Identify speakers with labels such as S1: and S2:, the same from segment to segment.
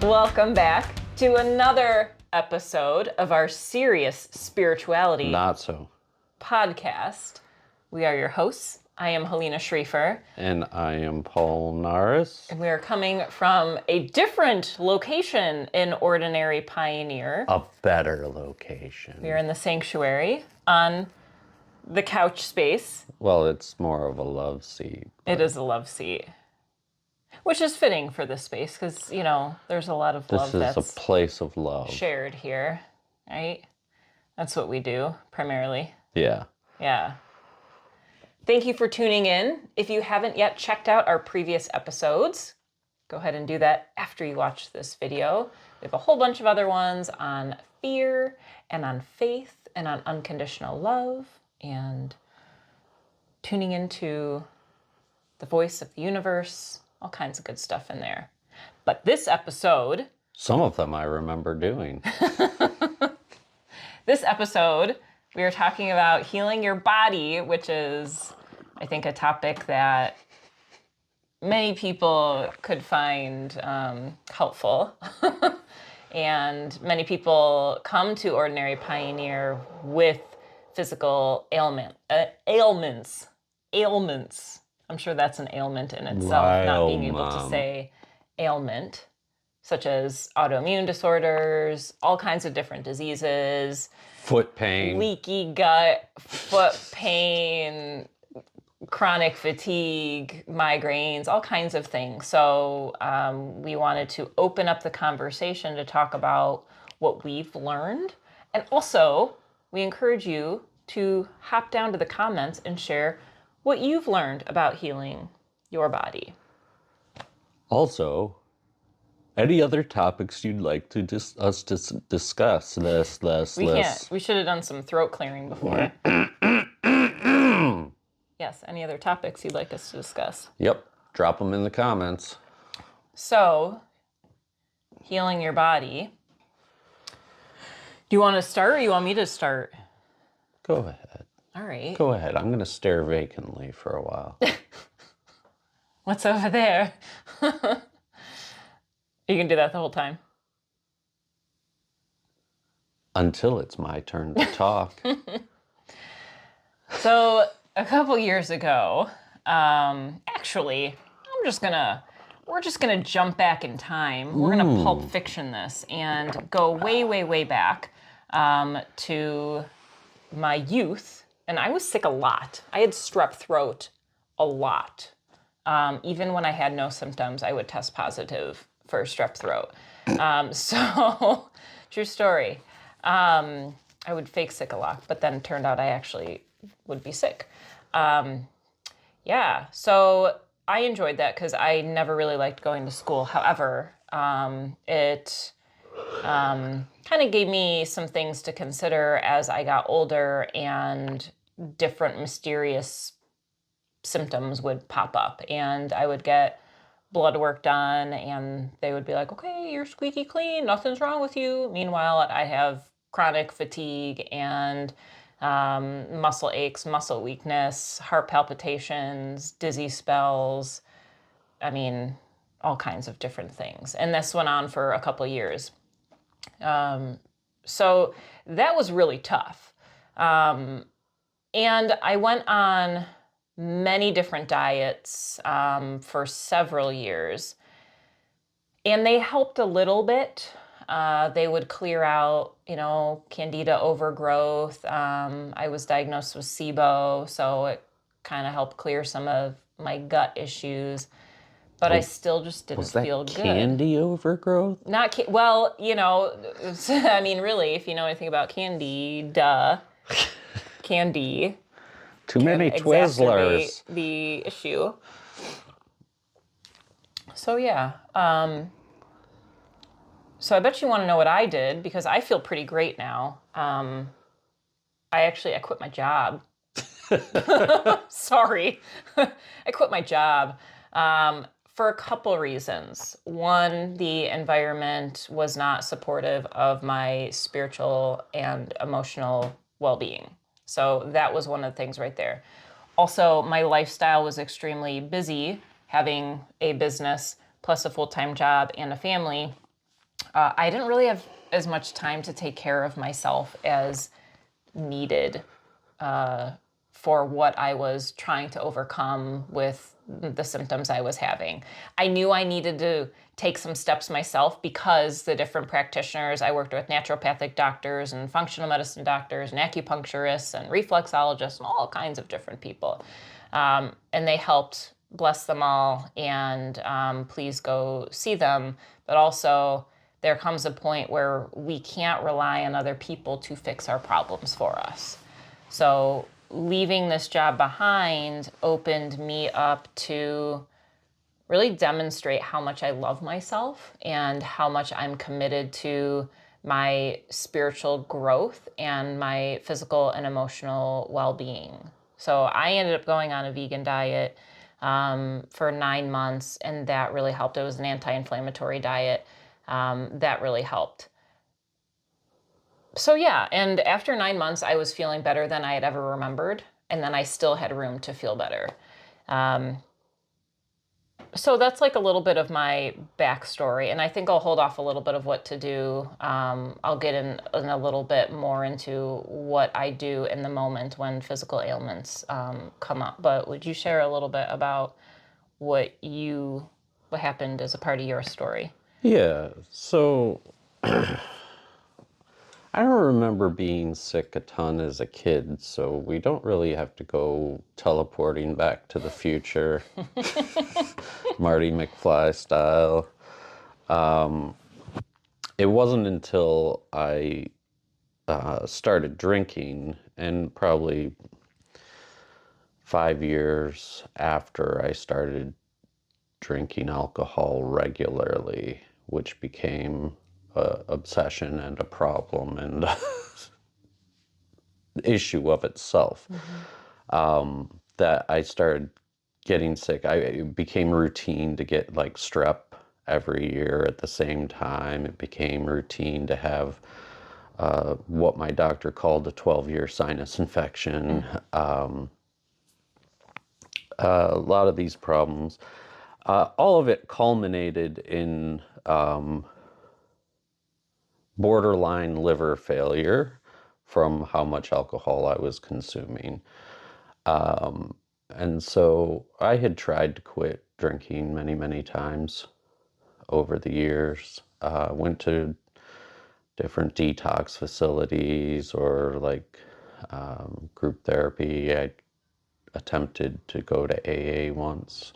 S1: Welcome back to another episode of our Serious Spirituality
S2: Not so.
S1: podcast. We are your hosts. I am Halina Schriefer.
S2: And I am Paul Narus.
S1: And we are coming from a different location in Ordinary Pioneer.
S2: A better location.
S1: We are in the sanctuary on the couch space.
S2: Well, it's more of a love seat.
S1: It is a love seat. Which is fitting for this space because, you know, there's a lot of love that's
S2: This is a place of love.
S1: shared here, right? That's what we do, primarily.
S2: Yeah.
S1: Yeah. Thank you for tuning in. If you haven't yet checked out our previous episodes, go ahead and do that after you watch this video. We have a whole bunch of other ones on fear and on faith and on unconditional love and tuning into the voice of the universe, all kinds of good stuff in there. But this episode...
S2: Some of them I remember doing.
S1: This episode, we are talking about healing your body, which is, I think, a topic that many people could find helpful. And many people come to Ordinary Pioneer with physical ailments. I'm sure that's an ailment in itself, not being able to say ailment, such as autoimmune disorders, all kinds of different diseases.
S2: Foot pain.
S1: Leaky gut, foot pain, chronic fatigue, migraines, all kinds of things. So we wanted to open up the conversation to talk about what we've learned. And also, we encourage you to hop down to the comments and share what you've learned about healing your body.
S2: Also, any other topics you'd like to us to discuss?
S1: We should have done some throat clearing before. Yes, any other topics you'd like us to discuss?
S2: Yep, drop them in the comments.
S1: So, healing your body. Do you want to start or you want me to start?
S2: Go ahead.
S1: All right.
S2: Go ahead. I'm going to stare vacantly for a while.
S1: What's over there? You can do that the whole time.
S2: Until it's my turn to talk.
S1: So, a couple years ago, actually, we're just gonna jump back in time. We're gonna Pulp Fiction this and go way, way, way back to my youth. And I was sick a lot. I had strep throat a lot. Even when I had no symptoms, I would test positive for strep throat. So, true story. I would fake sick a lot, but then it turned out I actually would be sick. Yeah, so I enjoyed that because I never really liked going to school. However, it kind of gave me some things to consider as I got older and different mysterious symptoms would pop up. And I would get blood work done and they would be like, okay, you're squeaky clean, nothing's wrong with you. Meanwhile, I have chronic fatigue and muscle aches, muscle weakness, heart palpitations, dizzy spells. I mean, all kinds of different things. And this went on for a couple of years. So that was really tough. And I went on many different diets for several years. And they helped a little bit. They would clear out, candida overgrowth. I was diagnosed with SIBO, so it kind of helped clear some of my gut issues. But I still just didn't feel good.
S2: Was that candy overgrowth?
S1: Not I mean, really, if you know anything about candy, candy.
S2: Too many Twizzlers.
S1: The issue. So yeah. So I bet you want to know what I did because I feel pretty great now. I quit my job. Sorry. I quit my job for a couple reasons. One, the environment was not supportive of my spiritual and emotional well-being. So that was one of the things right there. Also, my lifestyle was extremely busy, having a business plus a full-time job and a family. I didn't really have as much time to take care of myself as needed for what I was trying to overcome with the symptoms I was having. I knew I needed to take some steps myself because the different practitioners, I worked with naturopathic doctors and functional medicine doctors and acupuncturists and reflexologists and all kinds of different people. And they helped, bless them all, and please go see them. But also, there comes a point where we can't rely on other people to fix our problems for us. So leaving this job behind opened me up to really demonstrate how much I love myself and how much I'm committed to my spiritual growth and my physical and emotional well-being. So I ended up going on a vegan diet for 9 months, and that really helped. It was an anti-inflammatory diet. That really helped. So yeah, and after 9 months, I was feeling better than I had ever remembered, and then I still had room to feel better. So that's like a little bit of my backstory, and I think I'll hold off a little bit of what to do. I'll get in a little bit more into what I do in the moment when physical ailments come up. But would you share a little bit about what happened as a part of your story?
S2: Yeah, so I don't remember being sick a ton as a kid, so we don't really have to go teleporting back to the future, Marty McFly style. It wasn't until I started drinking, and probably 5 years after I started drinking alcohol regularly, which became a obsession and a problem and issue of itself, that I started getting sick. It became routine to get like strep every year at the same time. It became routine to have what my doctor called a 12-year sinus infection. A lot of these problems, all of it culminated in borderline liver failure from how much alcohol I was consuming. And so I had tried to quit drinking many, many times over the years. Went to different detox facilities or like group therapy. I attempted to go to AA once.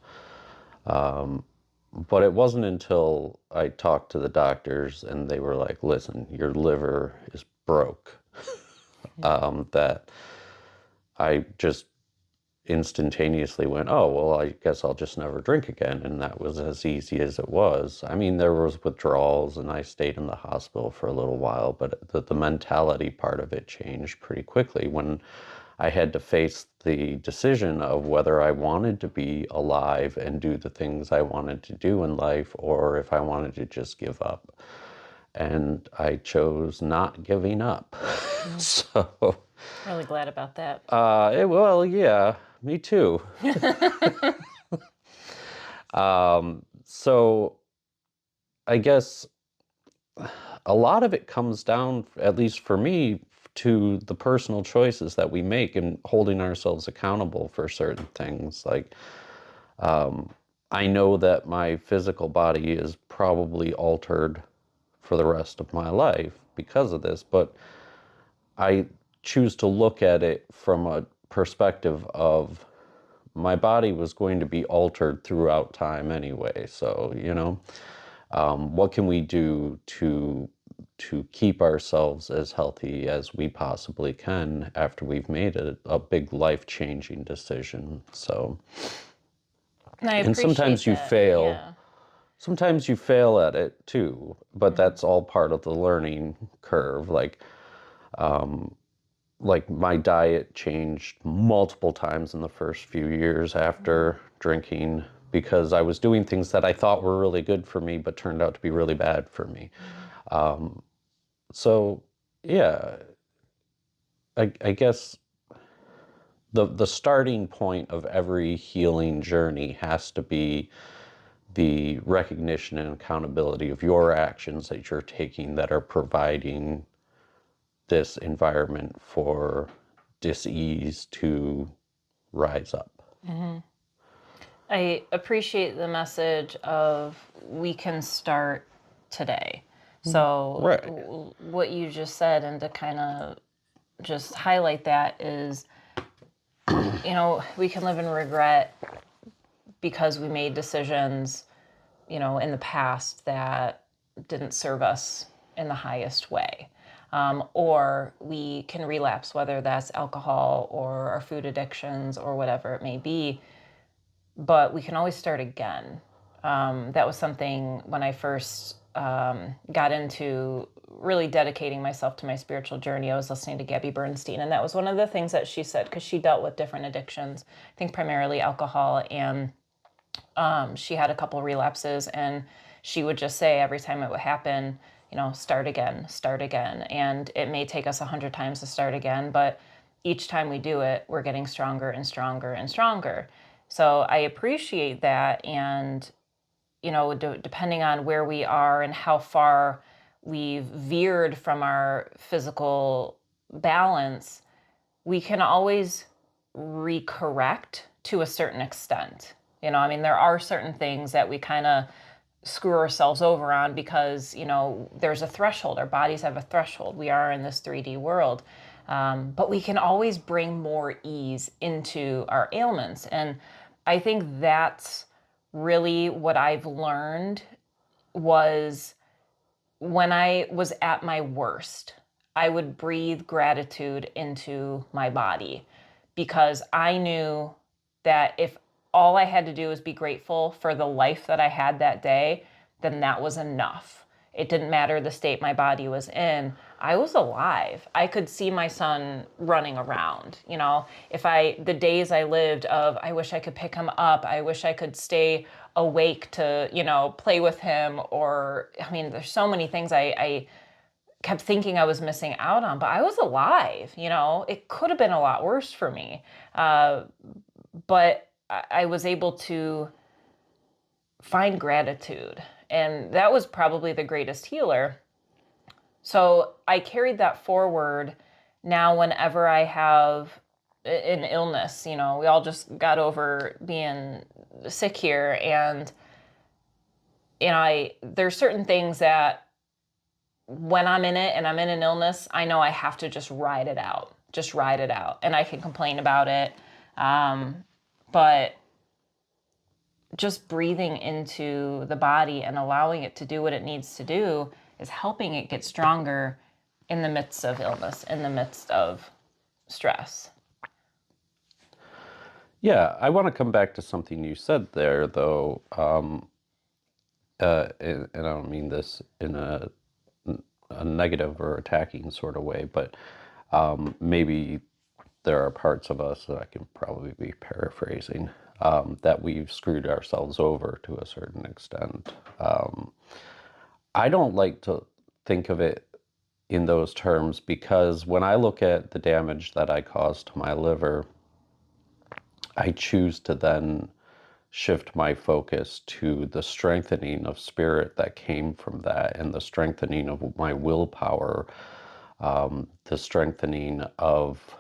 S2: But it wasn't until I talked to the doctors and they were like, listen, your liver is broke, that I just instantaneously went, oh, well, I guess I'll just never drink again. And that was as easy as it was. I mean, there was withdrawals and I stayed in the hospital for a little while, but the mentality part of it changed pretty quickly when I had to face the decision of whether I wanted to be alive and do the things I wanted to do in life or if I wanted to just give up. And I chose not giving up. So,
S1: Really glad about that.
S2: well, yeah, me too. So I guess a lot of it comes down, at least for me, to the personal choices that we make and holding ourselves accountable for certain things. Like, I know that my physical body is probably altered for the rest of my life because of this, but I choose to look at it from a perspective of my body was going to be altered throughout time anyway. So, what can we do to keep ourselves as healthy as we possibly can after we've made a big life-changing decision? So,
S1: And I
S2: and
S1: appreciate that. Yeah.
S2: sometimes you fail at it too, but that's all part of the learning curve. Like my diet changed multiple times in the first few years after drinking because I was doing things that I thought were really good for me but turned out to be really bad for me. So yeah, I guess the starting point of every healing journey has to be the recognition and accountability of your actions that you're taking that are providing this environment for dis-ease to rise up.
S1: I appreciate the message of we can start today. So
S2: Right.
S1: what you just said, and to kind of just highlight that is, we can live in regret because we made decisions, in the past that didn't serve us in the highest way. Or we can relapse, whether that's alcohol or our food addictions or whatever it may be, but we can always start again. That was something when I first got into really dedicating myself to my spiritual journey. I was listening to Gabby Bernstein, and that was one of the things that she said, because she dealt with different addictions, I think primarily alcohol, and she had a couple relapses, and she would just say every time it would happen, start again, start again. And it may take us 100 times to start again, but each time we do it, we're getting stronger and stronger and stronger. So I appreciate that. And, depending on where we are and how far we've veered from our physical balance, we can always recorrect to a certain extent. There are certain things that we kind of screw ourselves over on because, there's a threshold. Our bodies have a threshold. We are in this 3D world. But we can always bring more ease into our ailments. And I think that's really what I've learned was when I was at my worst, I would breathe gratitude into my body because I knew that if all I had to do was be grateful for the life that I had that day, then that was enough. It didn't matter the state my body was in. I was alive. I could see my son running around. The days I lived of, I wish I could pick him up. I wish I could stay awake to, play with him. Or, there's so many things I kept thinking I was missing out on, but I was alive. It could have been a lot worse for me. But I was able to find gratitude. And that was probably the greatest healer. So I carried that forward now whenever I have an illness. We all just got over being sick here. And, there's certain things that when I'm in it and I'm in an illness, I know I have to just ride it out. Just ride it out. And I can complain about it. But just breathing into the body and allowing it to do what it needs to do is helping it get stronger in the midst of illness, in the midst of stress.
S2: Yeah, I want to come back to something you said there, though, and I don't mean this in a negative or attacking sort of way, but maybe there are parts of us that I can probably be paraphrasing that we've screwed ourselves over to a certain extent. I don't like to think of it in those terms because when I look at the damage that I caused to my liver, I choose to then shift my focus to the strengthening of spirit that came from that and the strengthening of my willpower, the strengthening of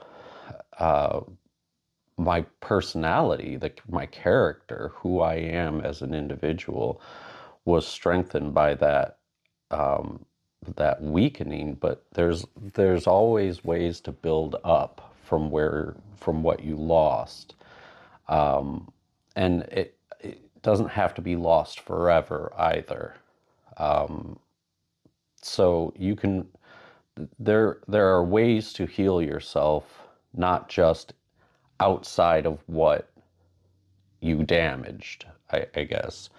S2: my personality, my character, who I am as an individual, was strengthened by that weakening. But there's always ways to build up from what you lost, and it doesn't have to be lost forever either. So you can there are ways to heal yourself, not just outside of what you damaged, I guess.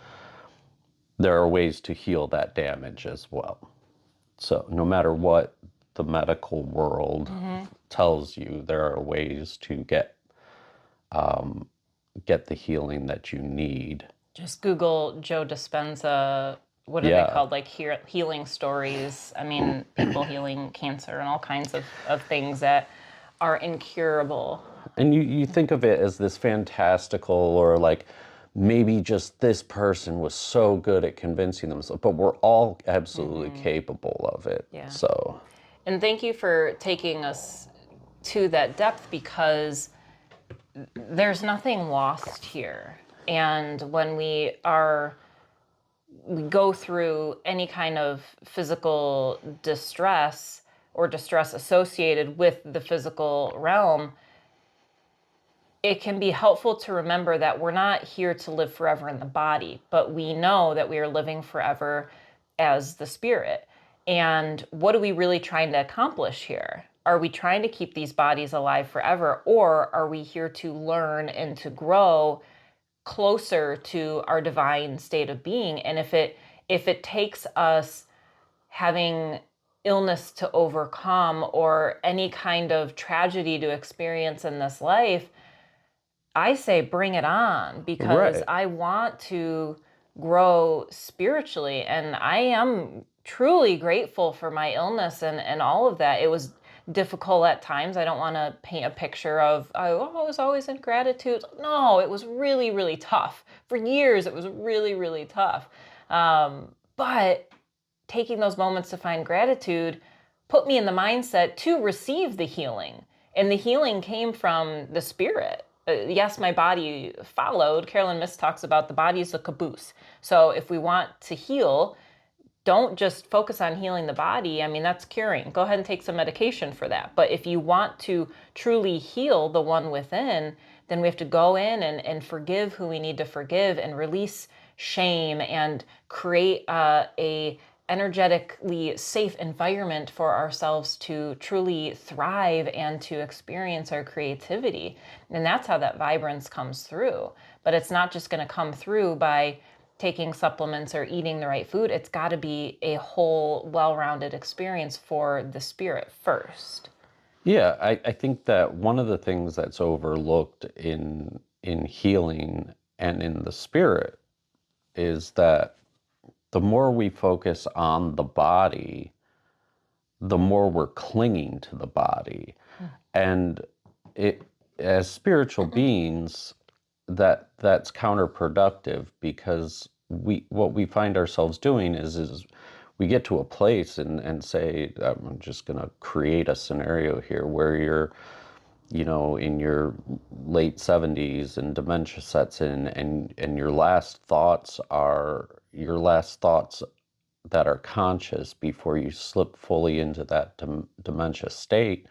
S2: There are ways to heal that damage as well. So no matter what the medical world tells you, there are ways to get the healing that you need.
S1: Just Google Joe Dispenza. What are they called? Like healing stories. People healing cancer and all kinds of things that are incurable.
S2: And you think of it as this fantastical or like maybe just this person was so good at convincing themselves, but we're all absolutely capable of it.
S1: Yeah.
S2: So,
S1: And thank you for taking us to that depth, because there's nothing lost here. And when we go through any kind of physical distress or distress associated with the physical realm, it can be helpful to remember that we're not here to live forever in the body, but we know that we are living forever as the spirit. And what are we really trying to accomplish here? Are we trying to keep these bodies alive forever, or are we here to learn and to grow closer to our divine state of being? And if it takes us having illness to overcome or any kind of tragedy to experience in this life, I say bring it on, because
S2: right.
S1: I want to grow spiritually. And I am truly grateful for my illness and all of that. It was difficult at times. I don't want to paint a picture of, oh, I was always in gratitude. No, it was really, really tough. For years, it was really, really tough. But taking those moments to find gratitude put me in the mindset to receive the healing. And the healing came from the spirit. Yes, my body followed. Carolyn Miss talks about the body is a caboose. So if we want to heal, don't just focus on healing the body. I mean, that's curing. Go ahead and take some medication for that. But if you want to truly heal the one within, then we have to go in and forgive who we need to forgive, and release shame, and create a energetically safe environment for ourselves to truly thrive and to experience our creativity. And that's how that vibrance comes through. But it's not just going to come through by taking supplements or eating the right food. It's got to be a whole, well-rounded experience for the spirit first.
S2: Yeah, I think that one of the things that's overlooked in healing and in the spirit is that the more we focus on the body, the more we're clinging to the body. And it, as spiritual beings, that's counterproductive, because what we find ourselves doing is we get to a place and say, I'm just going to create a scenario here where you're, in your late 70s and dementia sets in, and your last thoughts that are conscious before you slip fully into that dementia state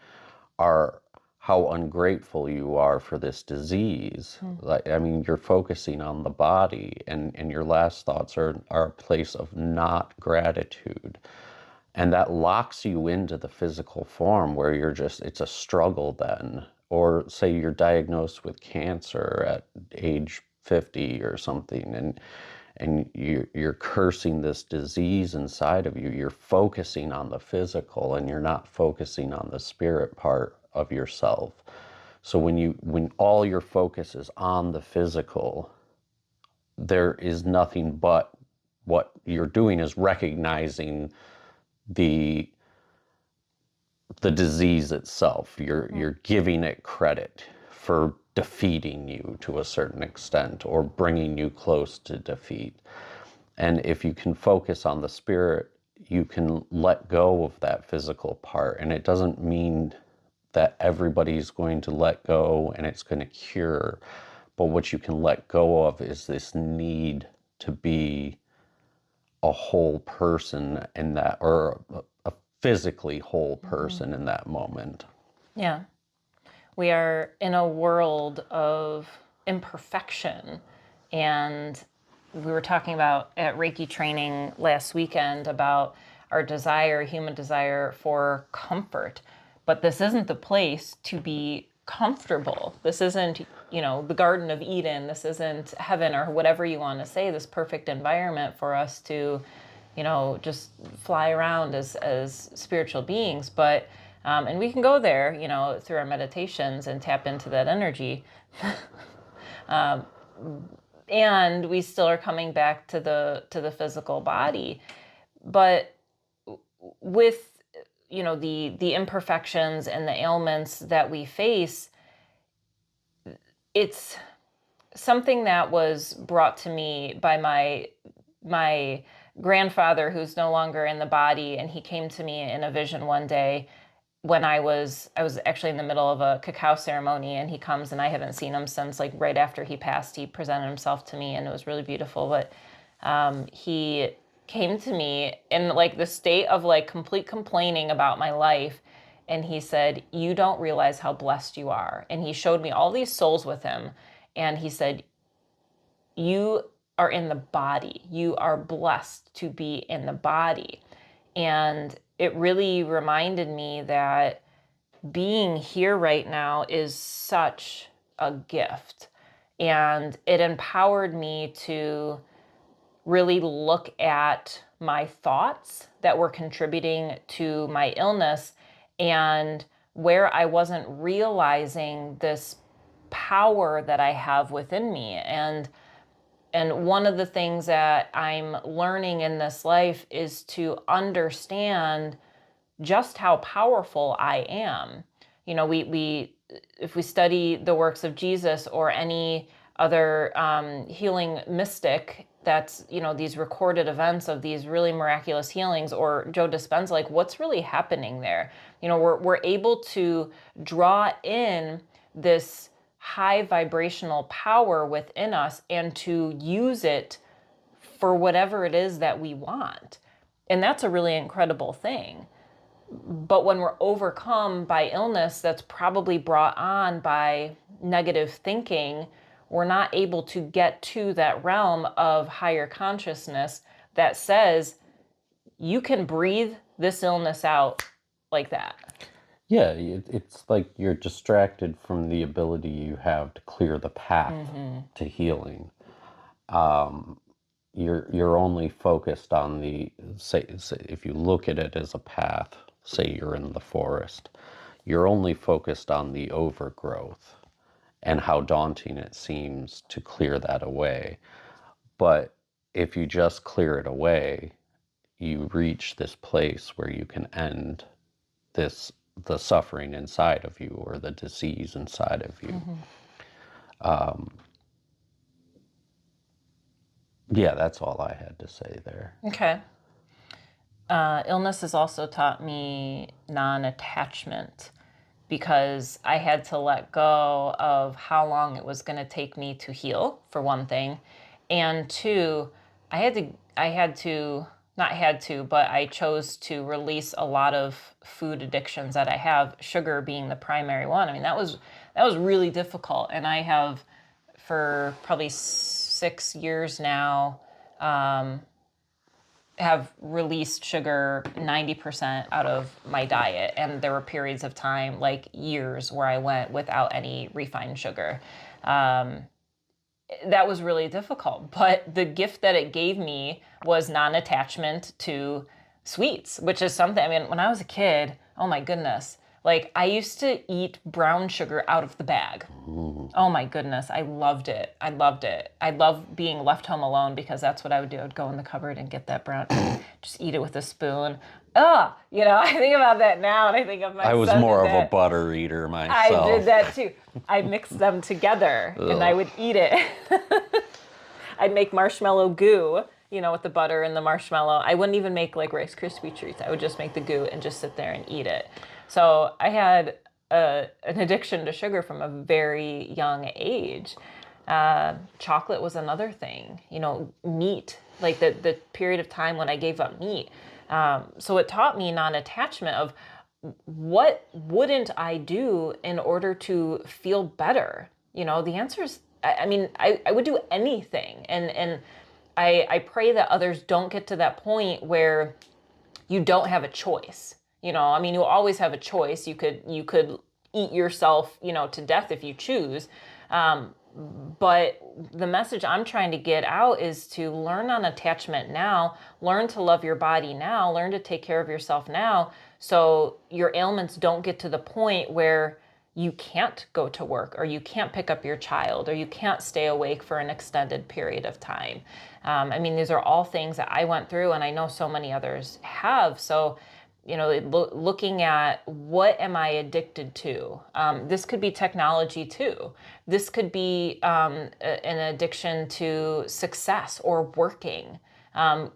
S2: are how ungrateful you are for this disease. Like, I mean, you're focusing on the body, and your last thoughts are a place of not gratitude. And that locks you into the physical form where it's a struggle then. Or say you're diagnosed with cancer at age 50 or something, and you're cursing this disease inside of you. You're focusing on the physical, and you're not focusing on the spirit part of yourself. So when all your focus is on the physical, there is nothing but what you're doing is recognizing the the disease itself. You're giving it credit for defeating you to a certain extent, or bringing you close to defeat. And if you can focus on the spirit, you can let go of that physical part. And it doesn't mean that everybody's going to let go and it's going to cure. But what you can let go of is this need to be a whole person in that, or a physically whole person in that moment.
S1: Yeah. We are in a world of imperfection. And we were talking about at Reiki training last weekend about our desire, human desire for comfort. But this isn't the place to be comfortable. This isn't, the Garden of Eden. This isn't heaven, or whatever you want to say, this perfect environment for us to, just fly around as spiritual beings. But and we can go there, through our meditations and tap into that energy. And we still are coming back to the physical body. But with the imperfections and the ailments that we face, it's something that was brought to me by my grandfather, who's no longer in the body, and he came to me in a vision one day when I was actually in the middle of a cacao ceremony, and he comes, and I haven't seen him since, like, right after he passed. He presented himself to me, and it was really beautiful. But he came to me in like the state of like complete complaining about my life, and he said, "You don't realize how blessed you are." And he showed me all these souls with him, and he said, "You are in the body. You are blessed to be in the body." And it really reminded me that being here right now is such a gift. And it empowered me to really look at my thoughts that were contributing to my illness, and where I wasn't realizing this power that I have within me. And one of the things that I'm learning in this life is to understand just how powerful I am. You know, we if we study the works of Jesus or any other healing mystic, that's, you know, these recorded events of these really miraculous healings, or Joe Dispenza, like, what's really happening there? You know, we're able to draw in this high vibrational power within us and to use it for whatever it is that we want. And that's a really incredible thing. But when we're overcome by illness that's probably brought on by negative thinking, we're not able to get to that realm of higher consciousness that says you can breathe this illness out like that.
S2: Yeah, it's like you're distracted from the ability you have to clear the path to healing. You're only focused on the say if you look at it as a path, say you're in the forest, you're only focused on the overgrowth and how daunting it seems to clear that away. But if you just clear it away, you reach this place where you can end this the suffering inside of you or the disease inside of you. Yeah, that's all I had to say there.
S1: Okay. Illness has also taught me non-attachment, because I had to let go of how long it was going to take me to heal, for one thing. And two, but I chose to release a lot of food addictions that I have, sugar being the primary one. I mean, that was really difficult. And I have, for probably 6 years now, have released sugar 90% out of my diet. And there were periods of time, like years, where I went without any refined sugar. That was really difficult. But the gift that it gave me was non-attachment to sweets, which is something, I mean, when I was a kid, oh my goodness, like, I used to eat brown sugar out of the bag. Oh my goodness, I loved it. I loved it. I loved being left home alone, because that's what I would do. I would go in the cupboard and get that brown, just eat it with a spoon. Ugh, you know, I think about that now, and I think of my son.
S2: I was more of a butter eater myself.
S1: I did that too. I mixed them together and I would eat it. I'd make marshmallow goo, you know, with the butter and the marshmallow. I wouldn't even make like Rice Krispie treats. I would just make the goo and just sit there and eat it. So I had an addiction to sugar from a very young age. Chocolate was another thing, you know, meat, like the period of time when I gave up meat. So it taught me non-attachment of what wouldn't I do in order to feel better? You know, the answer is, I mean, I would do anything. And I pray that others don't get to that point where you don't have a choice. You know, I mean, you always have a choice. You could eat yourself, you know, to death if you choose. But the message I'm trying to get out is to learn on attachment now, learn to love your body now, learn to take care of yourself now, so your ailments don't get to the point where you can't go to work, or you can't pick up your child, or you can't stay awake for an extended period of time. I mean, these are all things that I went through, and I know so many others have. So looking at what am I addicted to. This could be technology too. This could be an addiction to success or working,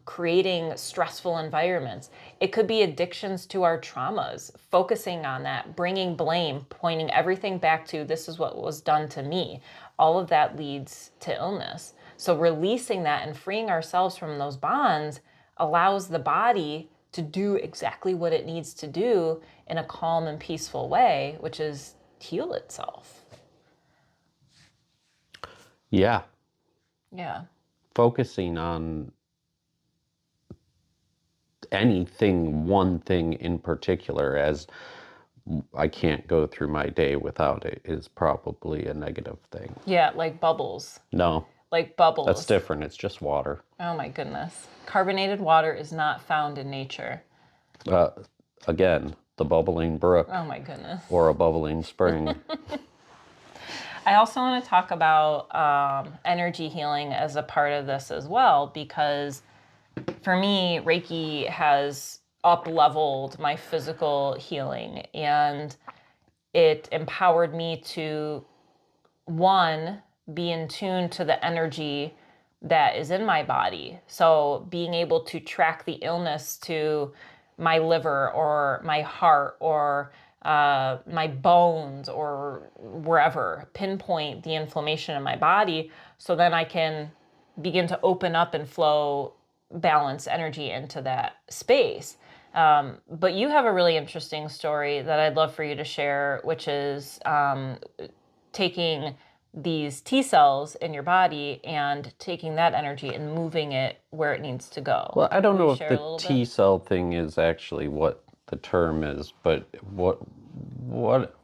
S1: creating stressful environments. It could be addictions to our traumas, focusing on that, bringing blame, pointing everything back to this is what was done to me. All of that leads to illness. So releasing that and freeing ourselves from those bonds allows the body to do exactly what it needs to do in a calm and peaceful way, which is heal itself.
S2: Yeah.
S1: Yeah.
S2: Focusing on one thing in particular, as I can't go through my day without it, is probably a negative thing.
S1: Yeah, like bubbles.
S2: No,
S1: Like bubbles.
S2: that's different. It's just water.
S1: Oh my goodness. Carbonated water is not found in nature.
S2: Again, the bubbling brook.
S1: Oh my goodness.
S2: Or a bubbling spring.
S1: I also want to talk about energy healing as a part of this as well, because for me, Reiki has up-leveled my physical healing, and it empowered me to, one, be in tune to the energy that is in my body. So being able to track the illness to my liver or my heart or my bones or wherever, pinpoint the inflammation in my body, so then I can begin to open up and flow balance energy into that space. But you have a really interesting story that I'd love for you to share, which is taking these T cells in your body and taking that energy and moving it where it needs to go.
S2: Well, I don't know if the T cell thing is actually what the term is, but what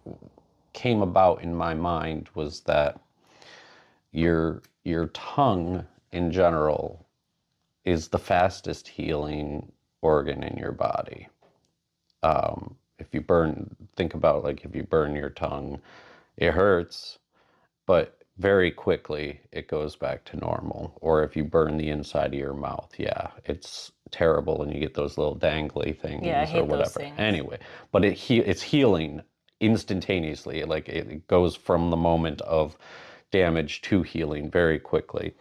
S2: came about in my mind was that your tongue in general is the fastest healing organ in your body. If you think about, like, if you burn your tongue, it hurts, but very quickly it goes back to normal. Or if you burn the inside of your mouth, yeah, it's terrible and you get those little dangly things,
S1: Yeah, I hate
S2: or whatever. Those
S1: things.
S2: Anyway, but it's healing instantaneously. Like, it goes from the moment of damage to healing very quickly.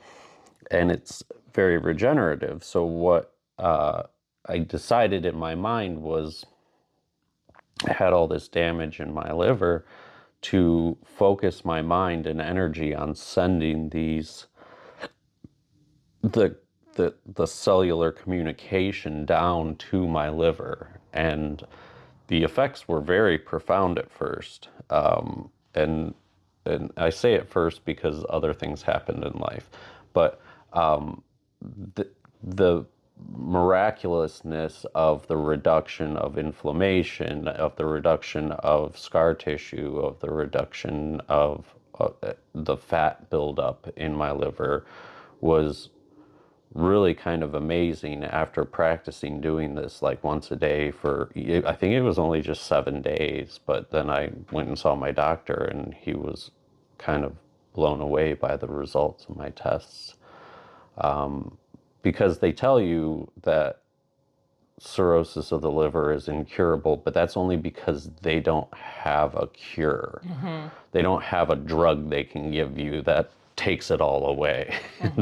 S2: And it's very regenerative. So what I decided in my mind was, I had all this damage in my liver, to focus my mind and energy on sending the cellular communication down to my liver. And the effects were very profound at first. And I say at first because other things happened in life. But the miraculousness of the reduction of inflammation, of the reduction of scar tissue, of the reduction of the fat buildup in my liver was really kind of amazing after practicing doing this like once a day for, I think it was only just 7 days, but then I went and saw my doctor and he was kind of blown away by the results of my tests. Because they tell you that cirrhosis of the liver is incurable, but that's only because they don't have a cure. Mm-hmm. They don't have a drug they can give you that takes it all away. Mm-hmm.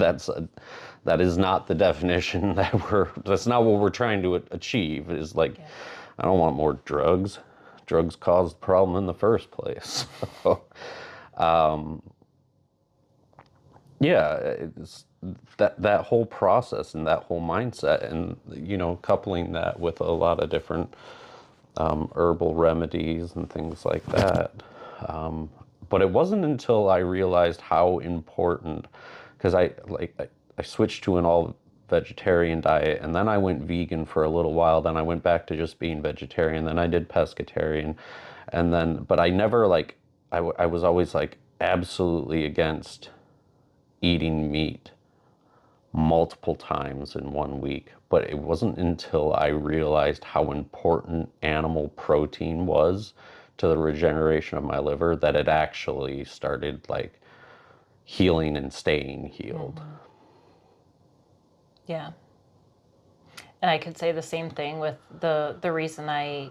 S2: That is not the definition that's not what we're trying to achieve. Is like, yeah. I don't want more drugs. Drugs caused the problem in the first place. So, yeah, it's that whole process and that whole mindset, and coupling that with a lot of different herbal remedies and things like that. But it wasn't until I realized how important, because I switched to an all vegetarian diet, and then I went vegan for a little while, then I went back to just being vegetarian, then I did pescatarian, and then, but I never I was always absolutely against eating meat multiple times in 1 week. But it wasn't until I realized how important animal protein was to the regeneration of my liver that it actually started healing and staying healed.
S1: Mm-hmm. Yeah. And I could say the same thing with the reason I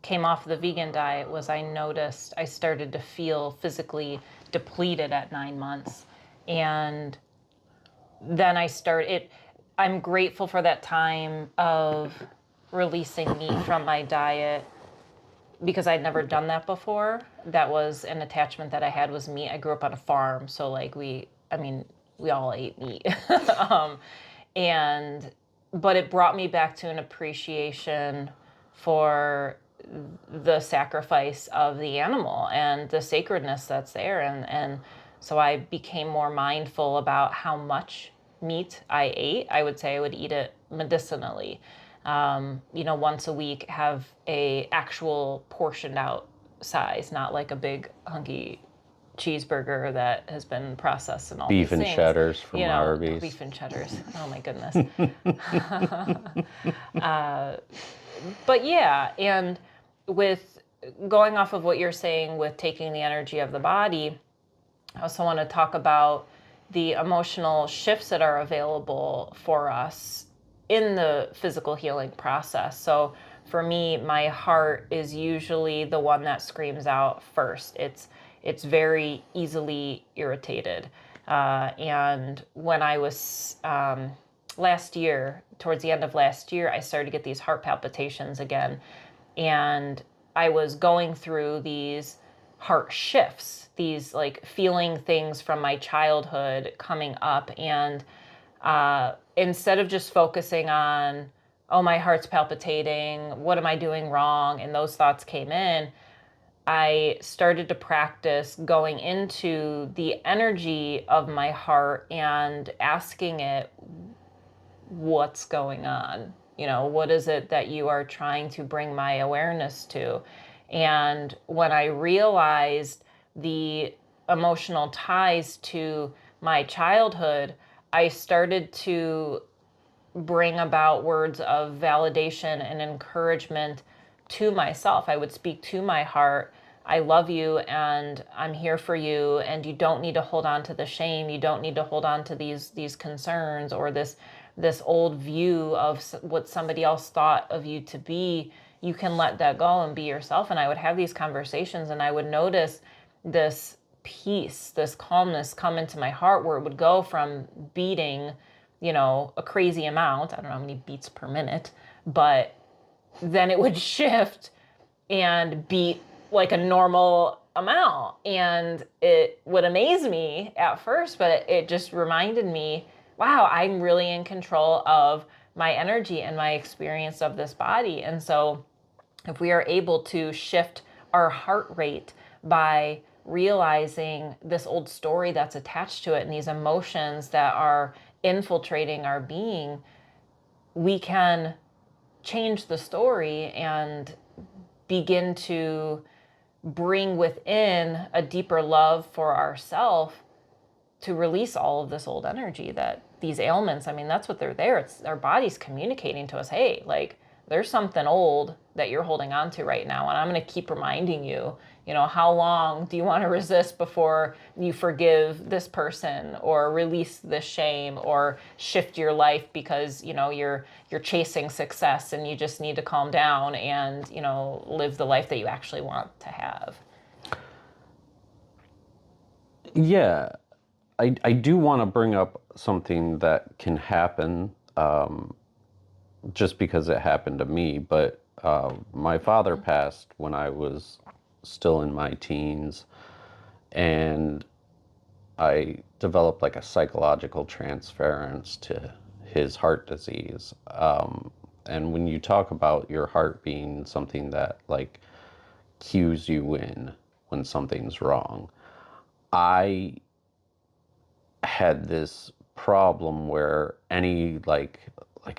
S1: came off the vegan diet was I noticed I started to feel physically depleted at 9 months. And then I'm grateful for that time of releasing meat from my diet because I'd never done that before. That was an attachment that I had was meat. I grew up on a farm, so like we all ate meat. um, and but it brought me back to an appreciation for the sacrifice of the animal and the sacredness that's there, and so I became more mindful about how much meat I ate. I would say I would eat it medicinally, once a week, have a actual portioned out size, not like a big hunky cheeseburger that has been processed and all
S2: Beef
S1: these
S2: and
S1: things.
S2: cheddars from Arby's.
S1: Beef and cheddars. Oh my goodness. But yeah, and with going off of what you're saying with taking the energy of the body, I also want to talk about the emotional shifts that are available for us in the physical healing process. So for me, my heart is usually the one that screams out first. It's very easily irritated. And when I was last year, towards the end of last year, I started to get these heart palpitations again. And I was going through these heart shifts, these like feeling things from my childhood coming up. And instead of just focusing on, oh, my heart's palpitating, what am I doing wrong? And those thoughts came in. I started to practice going into the energy of my heart and asking it, what's going on? What is it that you are trying to bring my awareness to? And when I realized the emotional ties to my childhood, I started to bring about words of validation and encouragement to myself. I would speak to my heart, I love you and I'm here for you, and you don't need to hold on to the shame. You don't need to hold on to these concerns or this old view of what somebody else thought of you to be. You can let that go and be yourself. And I would have these conversations and I would notice this peace, this calmness come into my heart, where it would go from beating, a crazy amount. I don't know how many beats per minute, but then it would shift and beat like a normal amount. And it would amaze me at first, but it just reminded me, wow, I'm really in control of my energy and my experience of this body. And so if we are able to shift our heart rate by realizing this old story that's attached to it and these emotions that are infiltrating our being, we can change the story and begin to bring within a deeper love for ourselves to release all of this old energy, that these ailments, I mean, that's what they're there. It's our body's communicating to us, hey, like there's something old that you're holding on to right now. And I'm going to keep reminding you, how long do you want to resist before you forgive this person or release this shame or shift your life because, you're chasing success and you just need to calm down and, live the life that you actually want to have.
S2: Yeah, I do want to bring up something that can happen just because it happened to me, but my father passed when I was still in my teens, and I developed like a psychological transference to his heart disease. And when you talk about your heart being something that like cues you in when something's wrong, I had this problem where any like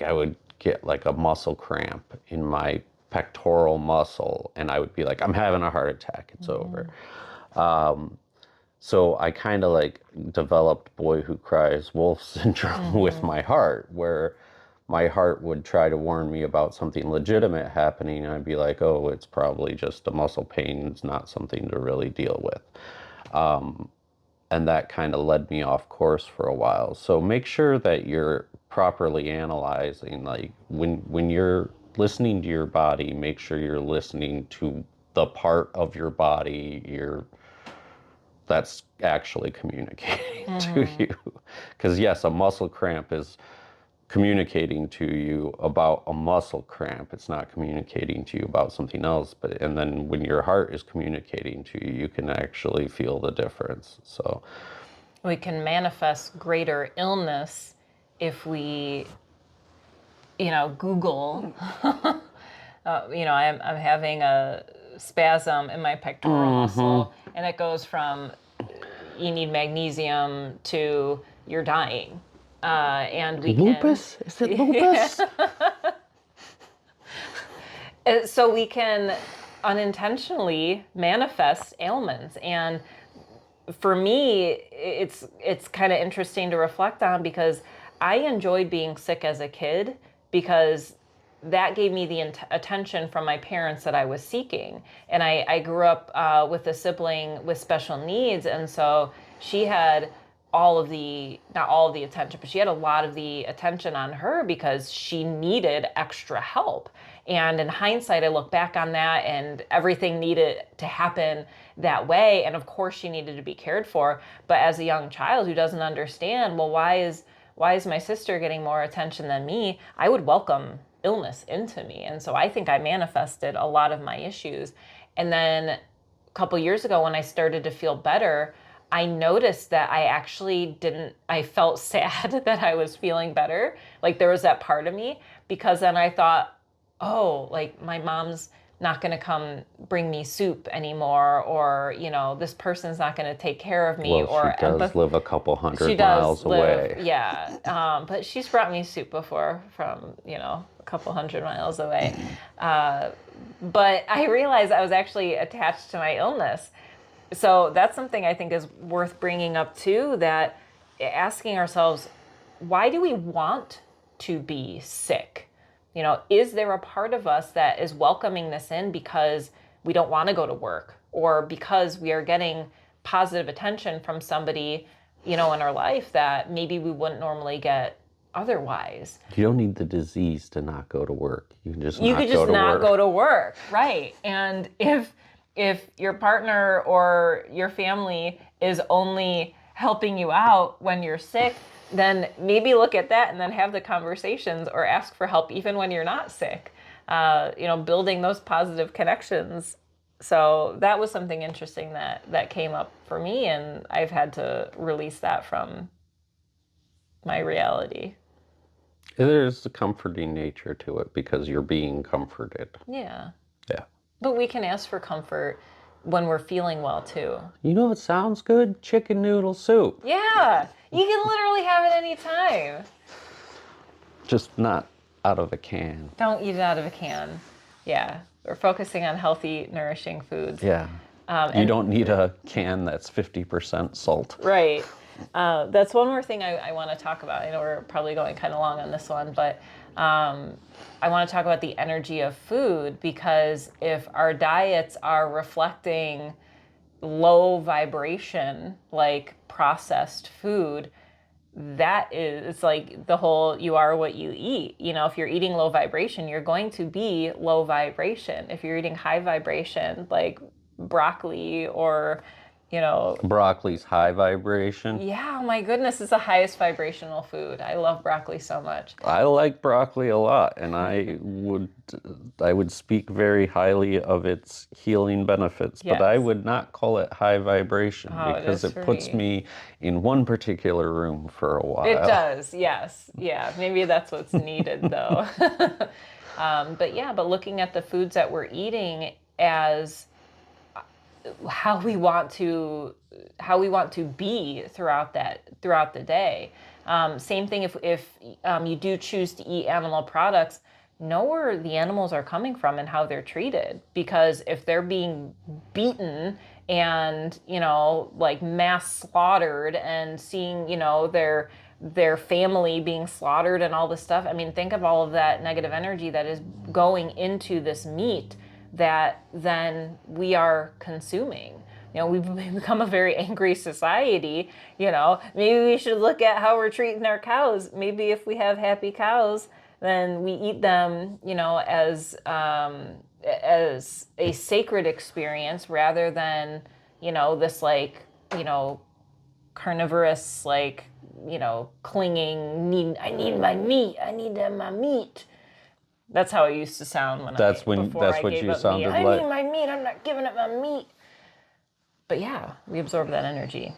S2: I would get like a muscle cramp in my pectoral muscle and I would be like, I'm having a heart attack, it's over. So I kind of like developed boy who cries wolf syndrome with my heart, where my heart would try to warn me about something legitimate happening and I'd be like, oh, it's probably just a muscle pain, it's not something to really deal with. And that kind of led me off course for a while. So make sure that you're properly analyzing. Like when you're listening to your body, make sure you're listening to the part of your body that's actually communicating to
S1: Mm-hmm.
S2: you. Because yes, a muscle cramp is communicating to you about a muscle cramp. It's not communicating to you about something else. And then when your heart is communicating to you, you can actually feel the difference. So
S1: We can manifest greater illness if we, Google, I'm having a spasm in my pectoral muscle, and it goes from you need magnesium to you're dying. And we can,
S2: lupus? Is it lupus?
S1: so we can unintentionally manifest ailments. And for me, it's kind of interesting to reflect on because I enjoyed being sick as a kid because that gave me the attention from my parents that I was seeking. And I grew up with a sibling with special needs, and so she had all of the, not all of the attention, but she had a lot of the attention on her because she needed extra help. And in hindsight, I look back on that and everything needed to happen that way. And of course, she needed to be cared for. But as a young child who doesn't understand, well, why is my sister getting more attention than me? I would welcome illness into me. And so I think I manifested a lot of my issues. And then a couple years ago, when I started to feel better, I noticed that I felt sad that I was feeling better. Like there was that part of me because then I thought, oh, like my mom's not going to come bring me soup anymore, or, this person's not going to take care of me,
S2: Well, she
S1: or
S2: does live a couple
S1: she
S2: hundred
S1: does
S2: miles
S1: live,
S2: away.
S1: yeah. But she's brought me soup before from, a couple hundred miles away. But I realized I was actually attached to my illness. So that's something I think is worth bringing up too, that asking ourselves, why do we want to be sick? Is there a part of us that is welcoming this in because we don't want to go to work, or because we are getting positive attention from somebody, in our life that maybe we wouldn't normally get otherwise?
S2: You don't need the disease to not go to work. You can just
S1: You
S2: not
S1: could
S2: go
S1: just
S2: to
S1: not
S2: work.
S1: go to work, right? And if your partner or your family is only helping you out when you're sick, then maybe look at that and then have the conversations or ask for help even when you're not sick. Building those positive connections. So that was something interesting that came up for me, and I've had to release that from my reality.
S2: There's a comforting nature to it because you're being comforted.
S1: Yeah.
S2: Yeah.
S1: But we can ask for comfort when we're feeling well too.
S2: You know what sounds good? Chicken noodle soup.
S1: Yeah, you can literally have it anytime.
S2: Just not out of a can.
S1: Don't eat it out of a can. Yeah, we're focusing on healthy, nourishing foods.
S2: Yeah. You don't need a can that's 50% salt.
S1: Right. That's one more thing I want to talk about. I know we're probably going kind of long on this one, but I want to talk about the energy of food, because if our diets are reflecting low vibration, like processed food, it's like the whole you are what you eat. If you're eating low vibration, you're going to be low vibration. If you're eating high vibration, like broccoli or,
S2: Broccoli's high vibration.
S1: yeah, oh my goodness, it's the highest vibrational food. I love broccoli so much.
S2: I like broccoli a lot, and I would speak very highly of its healing benefits, but I
S1: Yes.
S2: would not call it high vibration
S1: Oh, it
S2: because
S1: is
S2: it
S1: for
S2: puts
S1: me.
S2: me in one particular room for a
S1: It
S2: while.
S1: does, yes. Yeah, maybe that's what's needed though. But looking at the foods that we're eating as how we want to be throughout the day. Same thing if you do choose to eat animal products, know where the animals are coming from and how they're treated. Because if they're being beaten and like mass slaughtered, and seeing their family being slaughtered and all this stuff, I mean, think of all of that negative energy that is going into this meat that then we are consuming. we've become a very angry society. Maybe we should look at how we're treating our cows. Maybe if we have happy cows, then we eat them, as a sacred experience rather than, this carnivorous, clinging, I need my meat, I need my meat. That's how it used to sound before I
S2: what
S1: gave
S2: you
S1: up meat.
S2: sounded
S1: I
S2: like.
S1: need my meat, I'm not giving up my meat. But yeah, we absorb that energy.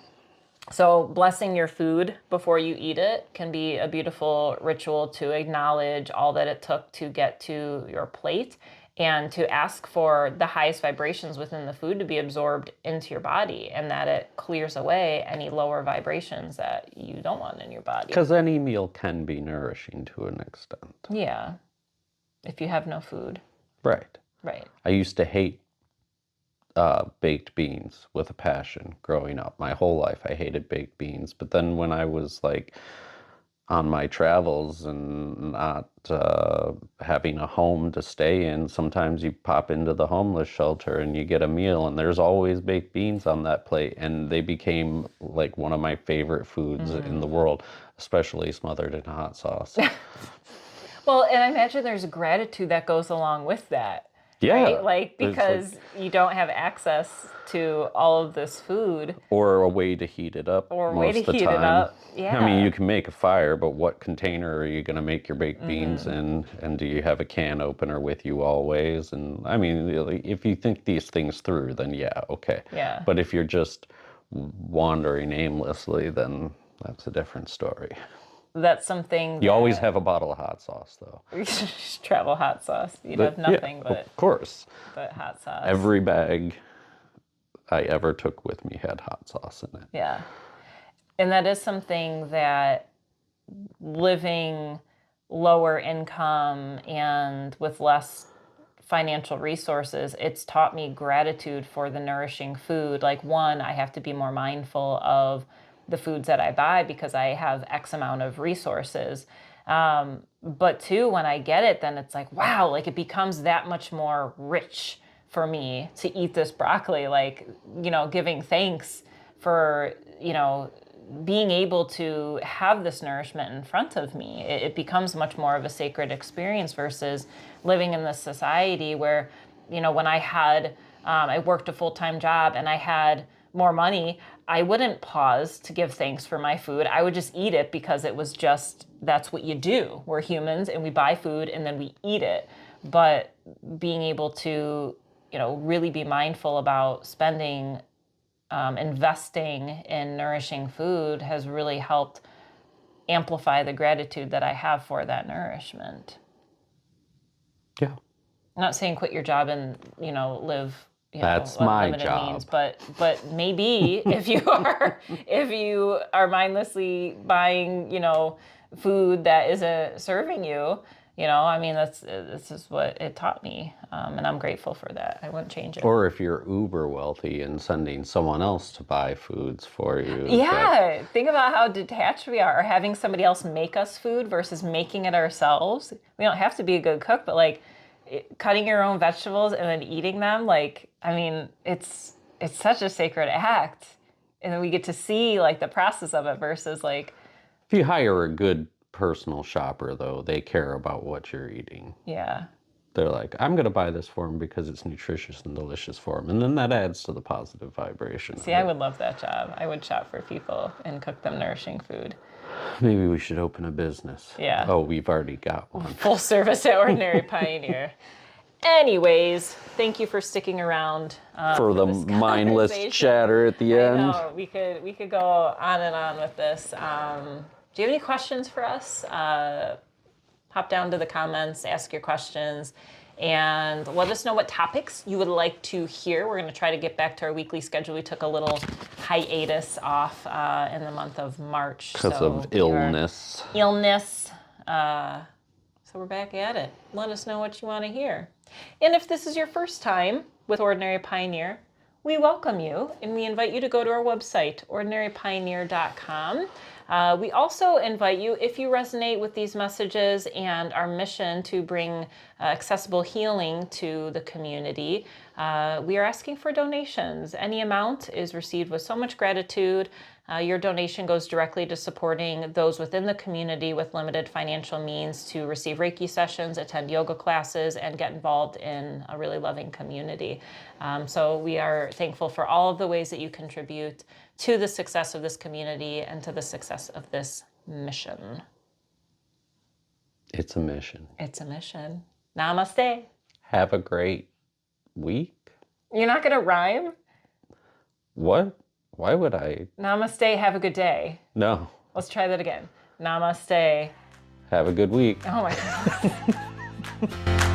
S1: So blessing your food before you eat it can be a beautiful ritual to acknowledge all that it took to get to your plate and to ask for the highest vibrations within the food to be absorbed into your body, and that it clears away any lower vibrations that you don't want in your body.
S2: Because any meal can be nourishing to an extent.
S1: Yeah, if you have no food.
S2: Right.
S1: Right.
S2: I used to hate baked beans with a passion growing up. My whole life I hated baked beans. But then when I was on my travels and not having a home to stay in, sometimes you pop into the homeless shelter and you get a meal and there's always baked beans on that plate, and they became like one of my favorite foods in the world, especially smothered in hot sauce.
S1: Well, and I imagine there's gratitude that goes along with that.
S2: Yeah.
S1: Right? Because you don't have access to all of this food.
S2: Or a way to heat it up most of the time.
S1: Yeah.
S2: I mean, you can make a fire, but what container are you going to make your baked beans in? And do you have a can opener with you always? And I mean, if you think these things through, then yeah, okay.
S1: Yeah.
S2: But if you're just wandering aimlessly, then that's a different story.
S1: That's something
S2: You always have a bottle of hot sauce, though.
S1: Travel hot sauce. You'd have nothing
S2: of course.
S1: but hot sauce.
S2: Every bag I ever took with me had hot sauce in it.
S1: Yeah. And that is something that living lower income and with less financial resources, it's taught me gratitude for the nourishing food. Like, one, I have to be more mindful of the foods that I buy because I have X amount of resources. But two, when I get it, then it's like, wow, like it becomes that much more rich for me to eat this broccoli, giving thanks for, being able to have this nourishment in front of me. It becomes much more of a sacred experience versus living in this society where, when I worked a full-time job and I had more money, I wouldn't pause to give thanks for my food. I would just eat it because it was just, that's what you do. We're humans and we buy food and then we eat it. But being able to, really be mindful about spending, investing in nourishing food has really helped amplify the gratitude that I have for that nourishment.
S2: Yeah.
S1: I'm not saying quit your job and, live
S2: that's my job.
S1: Means, but maybe if you are mindlessly buying, food that isn't serving you, this is what it taught me, and I'm grateful for that. I wouldn't change it.
S2: Or if you're uber wealthy and sending someone else to buy foods for you.
S1: Yeah, think about how detached we are, or having somebody else make us food versus making it ourselves. We don't have to be a good cook, but cutting your own vegetables and then eating them, it's such a sacred act, and then we get to see the process of it versus
S2: if you hire a good personal shopper, though, they care about what you're eating.
S1: Yeah.
S2: They're like, I'm going to buy this for them because it's nutritious and delicious for them. And then that adds to the positive vibration.
S1: See, I would love that job. I would shop for people and cook them nourishing food.
S2: Maybe we should open a business.
S1: Yeah.
S2: Oh, we've already got one.
S1: Full service at Ordinary Pioneer. Anyways, thank you for sticking around
S2: for the mindless chatter at the end.
S1: I know, we could go on and on with this. Do you have any questions for us? Hop down to the comments, ask your questions, and let us know what topics you would like to hear. We're going to try to get back to our weekly schedule. We took a little hiatus off in the month of March.
S2: Because of illness.
S1: So we're back at it. Let us know what you want to hear. And if this is your first time with Ordinary Pioneer, we welcome you and we invite you to go to our website, ordinarypioneer.com. We also invite you, if you resonate with these messages and our mission to bring accessible healing to the community, we are asking for donations. Any amount is received with so much gratitude. Your donation goes directly to supporting those within the community with limited financial means to receive Reiki sessions, attend yoga classes, and get involved in a really loving community. So we are thankful for all of the ways that you contribute to the success of this community and to the success of this mission.
S2: It's a mission.
S1: It's a mission. Namaste.
S2: Have a great week.
S1: You're not going to rhyme?
S2: What? Why would I?
S1: Namaste, have a good day.
S2: No.
S1: Let's try that again. Namaste.
S2: Have a good week.
S1: Oh my God.